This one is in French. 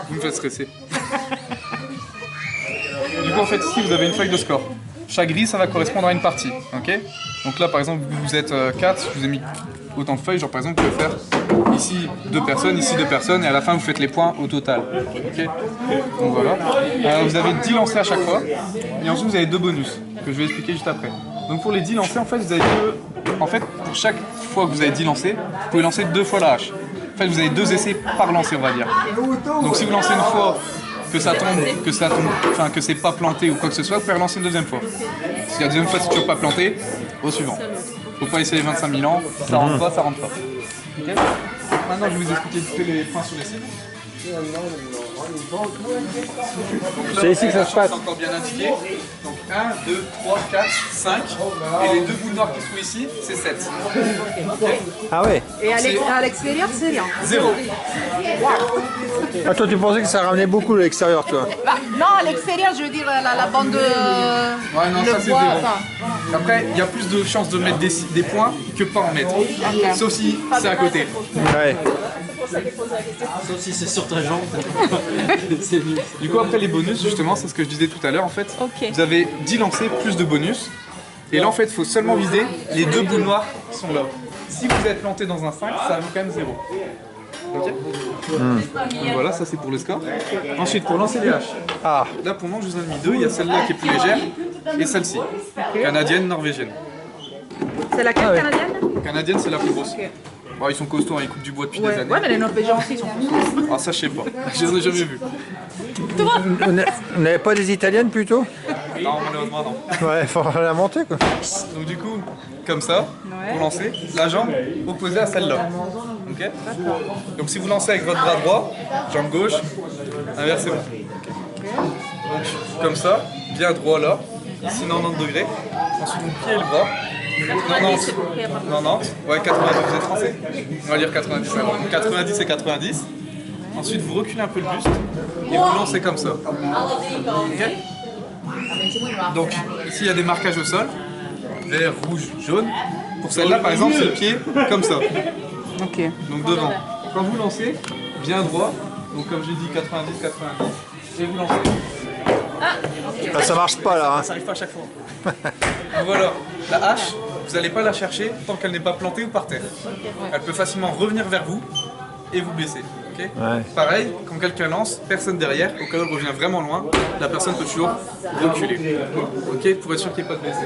Vous me faites stresser. Du coup, en fait, ici, vous avez une feuille de score. Chaque grille, ça va correspondre à une partie. Ok. Donc là, par exemple, vous êtes 4, je vous ai mis autant de feuilles. Genre, par exemple, vous pouvez faire ici 2 personnes, ici 2 personnes, et à la fin, vous faites les points au total. Ok. Donc voilà. Vous avez 10 lancers à chaque fois. Et ensuite, vous avez 2 bonus, que je vais expliquer juste après. Donc pour les 10 lancers, en fait, vous avez en fait, pour chaque fois que vous avez 10 lancers, vous pouvez lancer 2 fois la hache. En fait, vous avez 2 essais par lancer, on va dire. Donc si vous lancez une fois que ça tombe, enfin que c'est pas planté ou quoi que ce soit, vous pouvez relancer une deuxième fois. Si la deuxième fois c'est toujours pas planté, au suivant. Faut pas essayer 25 000 ans, ça rentre pas, ça rentre pas. Okay. Maintenant, je vais vous expliquer tous les points sur les sites. C'est ici que ça se passe. C'est encore bien indiqué. Donc 1, 2, 3, 4, 5. Et les 2 bouts noirs qui sont ici, c'est 7. Okay. Ah ouais. Et à l'extérieur, c'est rien. 0. Ah, toi, tu pensais que ça ramenait beaucoup à l'extérieur, toi? Bah, non, à l'extérieur, je veux dire la bande de. Ouais, non, ça c'est 0. Après, il y a plus de chances de mettre des points que pas en mettre. Okay. Sauf si c'est à côté. Ouais. Sauf si c'est sur ta jambe. C'est nul. Du coup, après les bonus, justement, c'est ce que je disais tout à l'heure. En fait, vous avez 10 lancers plus de bonus. Et là, en fait, il faut seulement viser les 2 bouts noirs qui sont là. Si vous êtes planté dans un 5, ça vaut quand même 0. Ok. Donc voilà, ça c'est pour le score. Ensuite, pour lancer les haches. Ah. Là, pour le moment, je vous en ai mis 2. Il y a celle-là qui est plus légère et celle-ci. Canadienne, norvégienne. C'est laquelle canadienne? Canadienne, c'est la plus grosse. Bon, ils sont costauds, hein, ils coupent du bois depuis des années. Ouais, mais les Norvégiens aussi sont costauds. Ah, ça, je sais pas. Je les ai jamais vus. On n'avait pas des italiennes plutôt? Non, malheureusement, non. Ouais, faut la monter quoi. Donc, du coup, comme ça, pour lancer, la jambe opposée à celle-là. Ok. Donc, si vous lancez avec votre bras droit, jambe gauche, inversez-vous. Donc, comme ça, bien droit là, ici 90 degrés. Ensuite, vous pliez le bras. 90, 90, ouais 90, vous êtes français? On va dire 90 alors. 90 et 90. Ensuite vous reculez un peu le buste et vous lancez comme ça. Okay. Donc ici il y a des marquages au sol, vert, rouge, jaune. Pour celle-là par exemple c'est le pied comme ça. Ok. Donc devant. Quand vous lancez, bien droit, donc comme j'ai dit 90, 90, et vous lancez. Ah, ça marche pas là. Hein. Ça arrive pas à chaque fois. Voilà, la hache, vous n'allez pas la chercher tant qu'elle n'est pas plantée ou par terre. Elle peut facilement revenir vers vous et vous blesser. Okay. Ouais. Pareil, quand quelqu'un lance, personne derrière, au cas où elle revient vraiment loin, la personne peut toujours reculer. Ok, pour être sûr qu'il n'y ait pas de blessé.